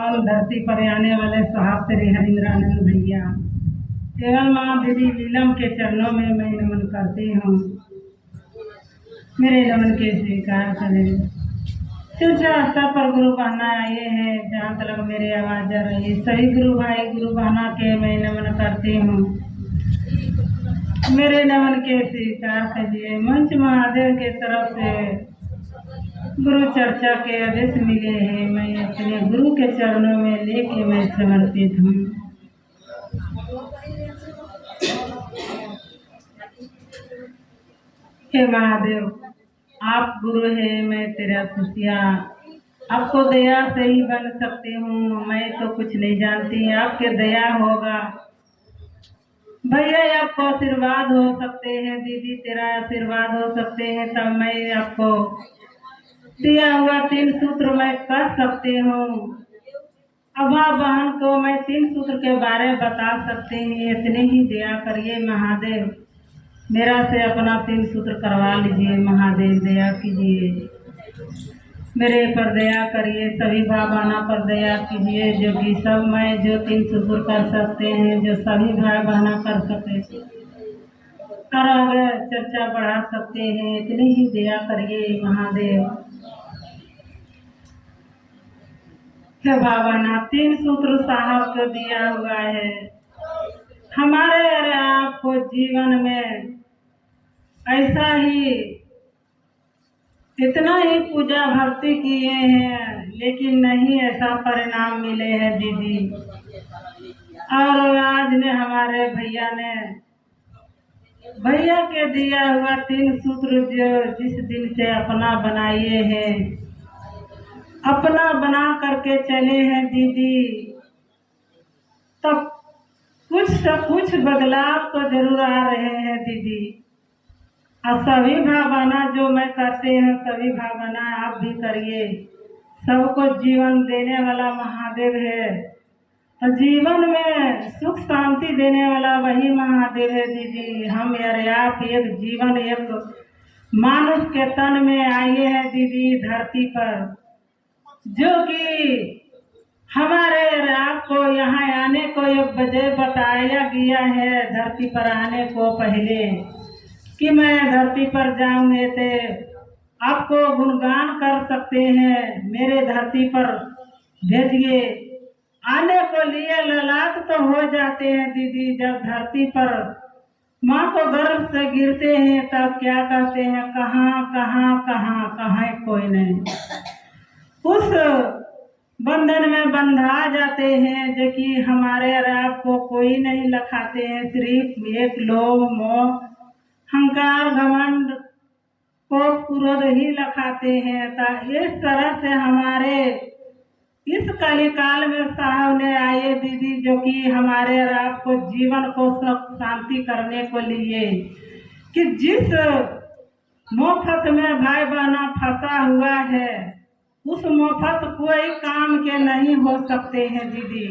पावन धरती पर आने वाले साहब श्री हरिंद्रानंद भैया केवल माँ दीदी नीलम के चरणों में मैं नमन करती हूँ। मेरे नमन के स्वीकार करें। ऊंचा स्तर पर गुरु बहना आए हैं, जहाँ तक मेरी आवाज जा रही है, सभी गुरु भाई गुरु बहना के मैं नमन करती हूँ। मेरे नमन के स्वीकार कीजिए। मंच महादेव के तरफ से गुरु चर्चा के आदेश मिले हैं, मैं अपने गुरु के चरणों में लेके मैं समर्पित हूँ। हे महादेव, आप गुरु है, मैं तेरा शिष्या, आपको दया से ही बन सकती हूँ। मैं तो कुछ नहीं जानती, आपके दया होगा। भैया आपको आशीर्वाद हो सकते हैं, दीदी तेरा आशीर्वाद हो सकते हैं, तब मैं आपको दिया हुआ 3 सूत्र मैं कर सकती हूँ। अम्मा बहन को मैं 3 सूत्र के बारे में बता सकती हूँ। इतनी ही दया करिए महादेव, मेरा से अपना 3 सूत्र करवा लीजिए। महादेव दया कीजिए, मेरे पर दया करिए, सभी भाई बहनों पर दया कीजिए, जो कि सब मैं जो 3 सूत्र कर सकते हैं, जो सभी भाई बहना कर सकते और आगे चर्चा बढ़ा सकते हैं, इतनी ही दया करिए महादेव। हे बाबा ना 3 सूत्र साहब को दिया हुआ है। हमारे और आपको जीवन में ऐसा ही इतना ही पूजा भक्ति किए हैं, लेकिन नहीं ऐसा परिणाम मिले हैं दीदी। और आज ने हमारे भैया के दिया हुआ 3 सूत्र जो जिस दिन से अपना बनाए हैं, अपना बना करके चले हैं दीदी, तब कुछ बदलाव तो जरूर आ रहे हैं दीदी। और सभी भावना जो मैं करते हैं, सभी भावना आप भी करिए। सबको जीवन देने वाला महादेव है, तो जीवन में सुख शांति देने वाला वही महादेव है दीदी। हम यार आप एक जीवन एक मानुष के तन में आए हैं दीदी धरती पर, जो कि हमारे आपको यहाँ आने को एक वजह बताया गया है धरती पर आने को पहले, कि मैं धरती पर जाऊंगे तो आपको गुणगान कर सकते हैं, मेरे धरती पर भेजिए। आने को लिए ललाट तो हो जाते हैं दीदी, जब धरती पर माँ को गर्भ से गिरते हैं तब क्या कहते हैं, कहाँ कहाँ कहाँ कहाँ कोई नहीं। उस बंधन में बंधा जाते हैं, जो कि हमारे और आपको कोई नहीं लखाते हैं, सिर्फ एक लोभ मोह अहंकार घमंड को क्रोध ही लखाते हैं। इस तरह से हमारे इस कलिकाल में साहब ने आए दीदी, जो कि हमारे और आपको जीवन को सुख शांति करने को लिए, कि जिस मोफत में भाई बहना फंसा हुआ है, उस मोफत कोई काम के नहीं हो सकते हैं दीदी।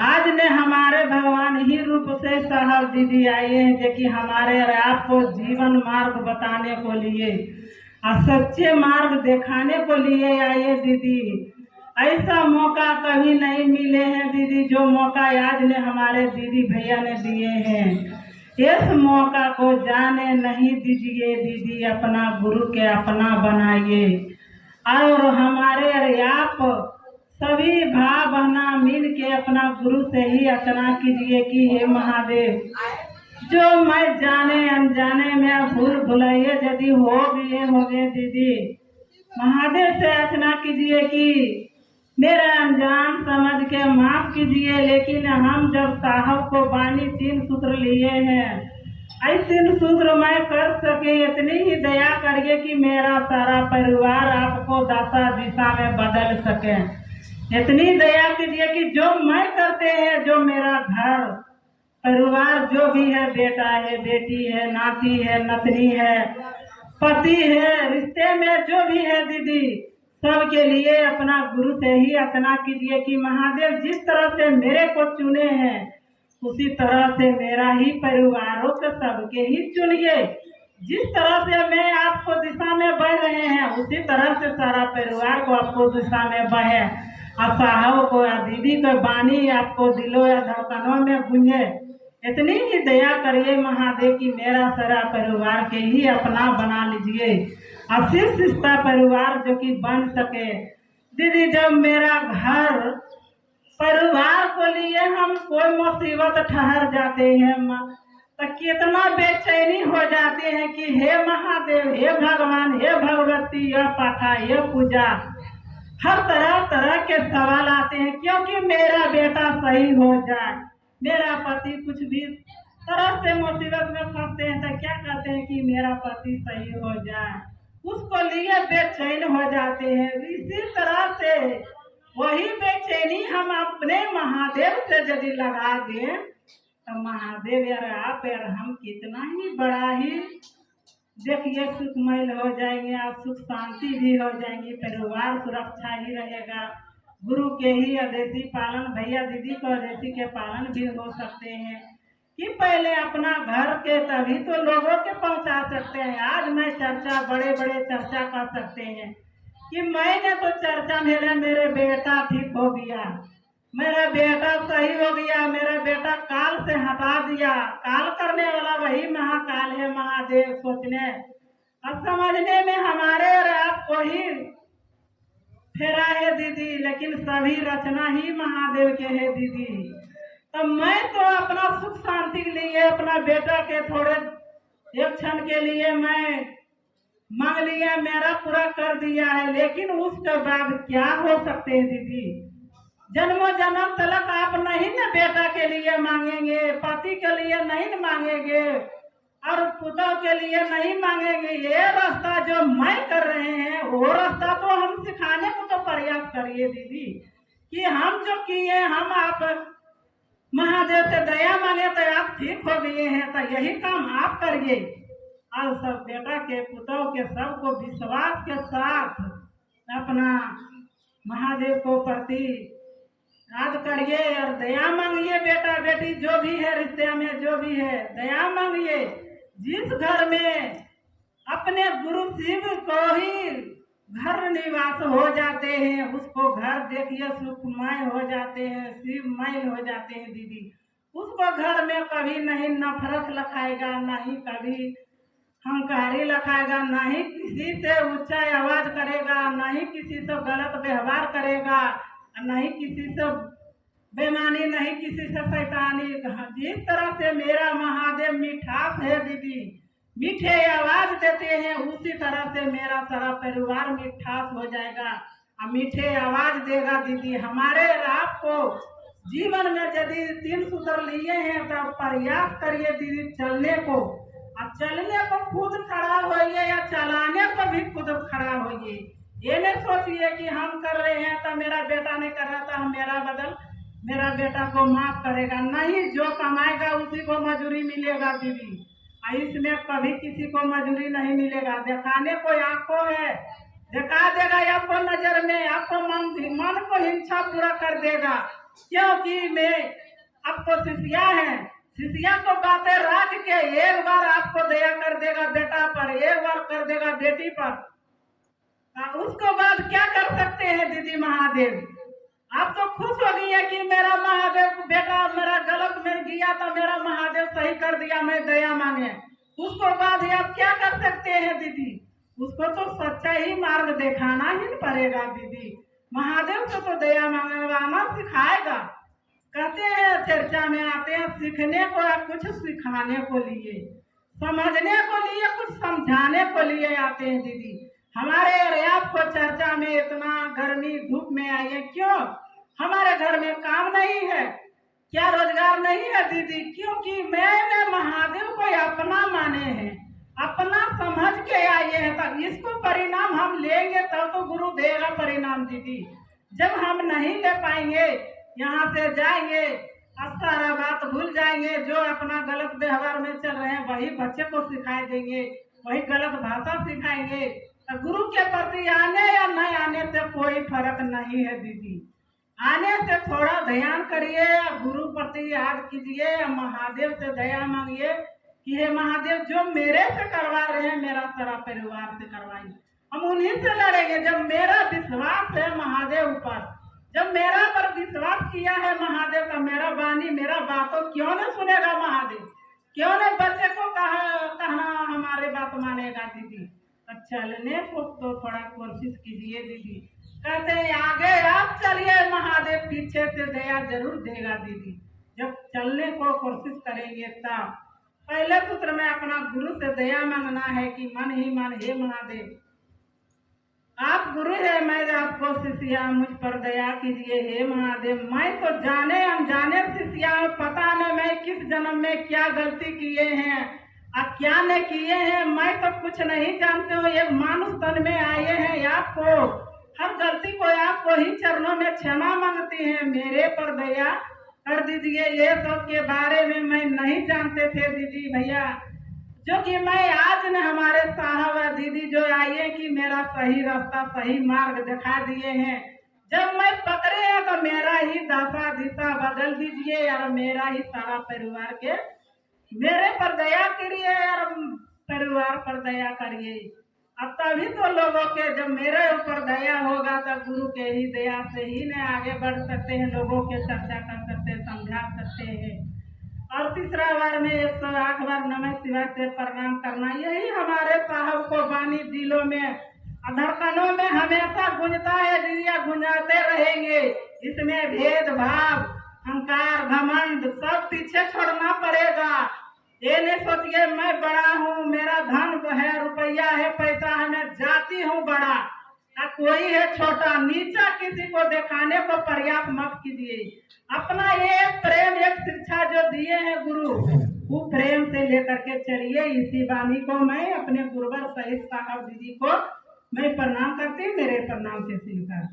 आज ने हमारे भगवान ही रूप से साहब दीदी आए हैं, जो कि हमारे और आपको जीवन मार्ग बताने को लिए और सच्चे मार्ग दिखाने को लिए आए दीदी। ऐसा मौका कभी नहीं मिले हैं दीदी, जो मौका आज ने हमारे दीदी भैया ने दिए हैं। इस मौका को जाने नहीं दीजिए दीदी, अपना गुरु के अपना बनाइए। और हमारे और आप सभी भाई बहना मिल के अपना गुरु से ही अर्चना कीजिए कि हे महादेव, जो मैं जाने अनजाने में भूल भुलैया यदि हो गए दीदी, महादेव से अर्चना कीजिए कि मेरा अनजान समझ के माफ कीजिए। लेकिन हम जब साहब को बानी 3 सूत्र लिए हैं, ऐसे 3 सूत्र मैं कर सके, इतनी ही दया करिए कि मेरा सारा परिवार आपको दशा दिशा में बदल सके। इतनी दया कीजिए कि जो मैं करते हैं, जो मेरा घर परिवार जो भी है, बेटा है, बेटी है, नाती है, नतनी है, पति है, रिश्ते में जो भी है दीदी, सबके लिए अपना गुरु से ही अर्चना कीजिए कि महादेव जिस तरह से मेरे को चुने हैं, उसी तरह से मेरा ही परिवारों के सबके ही चुनिए। जिस तरह से मैं आपको दिशा में बह रहे हैं, उसी तरह से सारा परिवार को आपको दिशा में बहे। और साहब को या दीदी को बानी आपको दिलो या धड़कनों में गूंजे। इतनी ही दया करिए महादेव की मेरा सारा परिवार के ही अपना बना लीजिए, आशीष रिश्ता परिवार जो कि बन सके। दीदी जब मेरा घर परिवार को लिए हम कोई मुसीबत ठहर जाते हैं तो कितना बेचैनी हो जाते हैं कि हे महादेव, हे भगवान, हे भगवती, यह पाठा, यह पूजा, हर तरह तरह के सवाल आते हैं। क्योंकि मेरा बेटा सही हो जाए, मेरा पति कुछ भी तरह से मुसीबत में फंसते हैं तो क्या कहते हैं कि मेरा पति सही हो जाए, उसको लिए बेचैन हो जाते हैं। इसी तरह से वही बेचैनी हम अपने महादेव से यदि लगा दें तो महादेव यार आप यार हम कितना ही बड़ा ही देखिए सुखमय हो जाएंगे और सुख शांति भी हो जाएंगी, परिवार सुरक्षा ही रहेगा। गुरु के ही अदेशी पालन, भैया दीदी को अदेशी के पालन भी हो सकते हैं कि पहले अपना घर के तभी तो लोगों के पहुंचा सकते हैं। आज मैं चर्चा बड़े बड़े चर्चा कर सकते हैं कि मैंने तो चर्चा मेरे बेटा ठीक हो गया, मेरा बेटा सही हो गया, मेरा बेटा काल से हटा दिया। काल करने वाला वही महाकाल है महादेव। सोचने और समझने में हमारे और आपको ही फेरा है दीदी, लेकिन सभी रचना ही महादेव के है दीदी। तो मैं तो अपना सुख शांति के लिए अपना बेटा के थोड़े एक क्षण के लिए मैं मांग लिया, मेरा पूरा कर दिया है, लेकिन उसके बाद क्या हो सकते हैं दीदी? जन्मों जन्म तलक आप नहीं न बेटा के लिए मांगेंगे, पति के लिए नहीं मांगेंगे और पुतों के लिए नहीं मांगेंगे। ये रास्ता जो मैं कर रहे हैं वो रास्ता तो हम सिखाने को तो प्रयास करिए दीदी कि हम जो किए हम आप महादेव से दया मांगे तो आप ठीक हो गए हैं, तो यही काम आप करिए और सब बेटा के पुतों के सबको विश्वास के साथ अपना महादेव को प्रति याद करिए और दया मांगिए। बेटा बेटी जो भी है रिश्ते में जो भी है दया मांगिए। जिस घर में अपने गुरु शिव को ही घर निवास हो जाते हैं उसको घर देखिए सुखमय हो जाते हैं, शिवमय हो जाते हैं दीदी। उसको घर में कभी नहीं नफरत लखाएगा, नहीं कभी हंकारी लखाएगा, नहीं किसी से ऊंचा आवाज करेगा, नहीं किसी से गलत व्यवहार करेगा, नहीं किसी से बेईमानी, नहीं किसी से शैतानी। जिस तरह से मेरा महादेव मिठास है दीदी, मीठे आवाज देते हैं, उसी तरह से मेरा सारा परिवार मिठास हो जाएगा और मीठे आवाज देगा दीदी। हमारे आपको जीवन में यदि 3 सूत्र लिए हैं तो प्रयास करिए दीदी चलने को, और चलने को खुद खड़ा होइए या चलाने को भी खुद खड़ा होइए। ये नहीं सोचिए कि हम कर रहे हैं तो मेरा बेटा नहीं कर रहा था मेरा बदल मेरा बेटा को माफ करेगा, नहीं। जो कमाएगा उसी को मजूरी मिलेगा दीदी, इसमें कभी किसी को मजूरी नहीं मिलेगा। दिखाने को आंखों है, दिखा देगा आपको नजर में, आपको मन को हिंसा पूरा कर देगा। क्योंकि मैं आपको शिष्या है, शिष्या को बातें रख के एक बार आपको दया कर देगा बेटा पर, एक बार कर देगा बेटी पर, उसको बाद क्या कर सकते हैं दीदी महादेव? आप तो खुश हो गई है कि मेरा महादेव बेटा मेरा गलत में गया तो मेरा महादेव सही कर दिया, मैं दया मांगे। उसको बाद आप क्या कर सकते हैं दीदी? उसको तो सच्चा ही मार्ग दिखाना ही पड़ेगा दीदी। महादेव से तो दया मांगवाना सिखाएगा। कहते हैं चर्चा में आते हैं सीखने को या कुछ सिखाने को लिए, समझने को लिए, कुछ समझाने को लिए आते हैं दीदी। हमारे और आपको चर्चा में इतना गर्मी धूप में आइए क्यों? हमारे घर में काम नहीं है क्या, रोजगार नहीं है दीदी? क्योंकि मैंने महादेव को अपना माने हैं, अपना समझ के आए हैं, तो इसको परिणाम हम लेंगे तब तो गुरु देगा परिणाम दीदी। जब हम नहीं ले पाएंगे यहाँ से जाएंगे सारा बात भूल जाएंगे, जो अपना गलत व्यवहार में चल रहे हैं वही बच्चे को सिखाई देंगे, वही गलत भाषा सिखाएंगे। तो गुरु के प्रति आने या नहीं आने से कोई फर्क नहीं है दीदी। आने से थोड़ा ध्यान करिए, गुरु प्रति याद कीजिए, महादेव से दया मांगिए कि हे महादेव जो मेरे से करवा रहे हैं मेरा सारा परिवार से करवाइए। हम उन्हीं से लड़ेंगे जब मेरा विश्वास है महादेव पर, जब मेरा पर विश्वास किया है महादेव का, मेरा वाणी मेरा बातों क्यों न सुनेगा महादेव, क्यों न बच्चे को कहना हमारे बात मानेगा दीदी। अब चलने को तो थोड़ा कोशिश कीजिए दीदी। कहते हैं आगे आप चलिए, महादेव पीछे से दया जरूर देगा दीदी। जब चलने को कोशिश करेंगे तब पहले सूत्र में अपना गुरु से दया मांगना है कि मन ही मन, हे महादेव आप गुरु है, मैं आपको शिष्या, मुझ पर दया कीजिए हे महादेव। मैं तो जाने अनजाने शिष्या, पता न मैं किस जन्म में क्या गलती किए हैं और क्या न किए हैं, मैं तो कुछ नहीं जानते हो। एक मानुष तन में आए हैं, आपको हर गलती को आपको ही चरणों में क्षमा मांगती हैं, मेरे पर दया कर दीजिए। ये सब के बारे में मैं नहीं जानते थे दीदी भैया, जो कि मैं आज न हमारे साहब और दीदी जो आई है कि मेरा सही रास्ता सही मार्ग दिखा दिए हैं। जब मैं पकड़े हैं तो मेरा ही दशा दिशा बदल दीजिए और मेरा ही सारा परिवार के मेरे पर दया करिए और परिवार पर दया करिए। अब तभी तो लोगों के जब मेरे ऊपर दया होगा तब गुरु के ही दया से ही न आगे बढ़ सकते हैं, लोगों के चर्चा कर सकते हैं, समझा सकते हैं। और तीसरा बार में 108 बार नमः शिवाय से प्रणाम करना, यही हमारे साहब को वाणी दिलों में धड़कनों में हमेशा गूंजता है दीदिया, गूंजाते रहेंगे। इसमें भेदभाव अहंकार घमंड सब पीछे छोड़ना पड़ेगा। ये नहीं सोचिए मैं बड़ा हूँ, मेरा धन है, रुपया है, पैसा है, मैं जाति हूँ बड़ा ना कोई है छोटा, नीचा किसी को दिखाने को प्रयास मत कीजिए। अपना ये प्रेम एक शिक्षा जो दिए हैं गुरु, वो प्रेम से लेकर के चलिए। इसी वाणी को मैं अपने गुरुवर सहित साहब दीदी को मैं प्रणाम करती हूँ, मेरे प्रणाम से स्वीकार।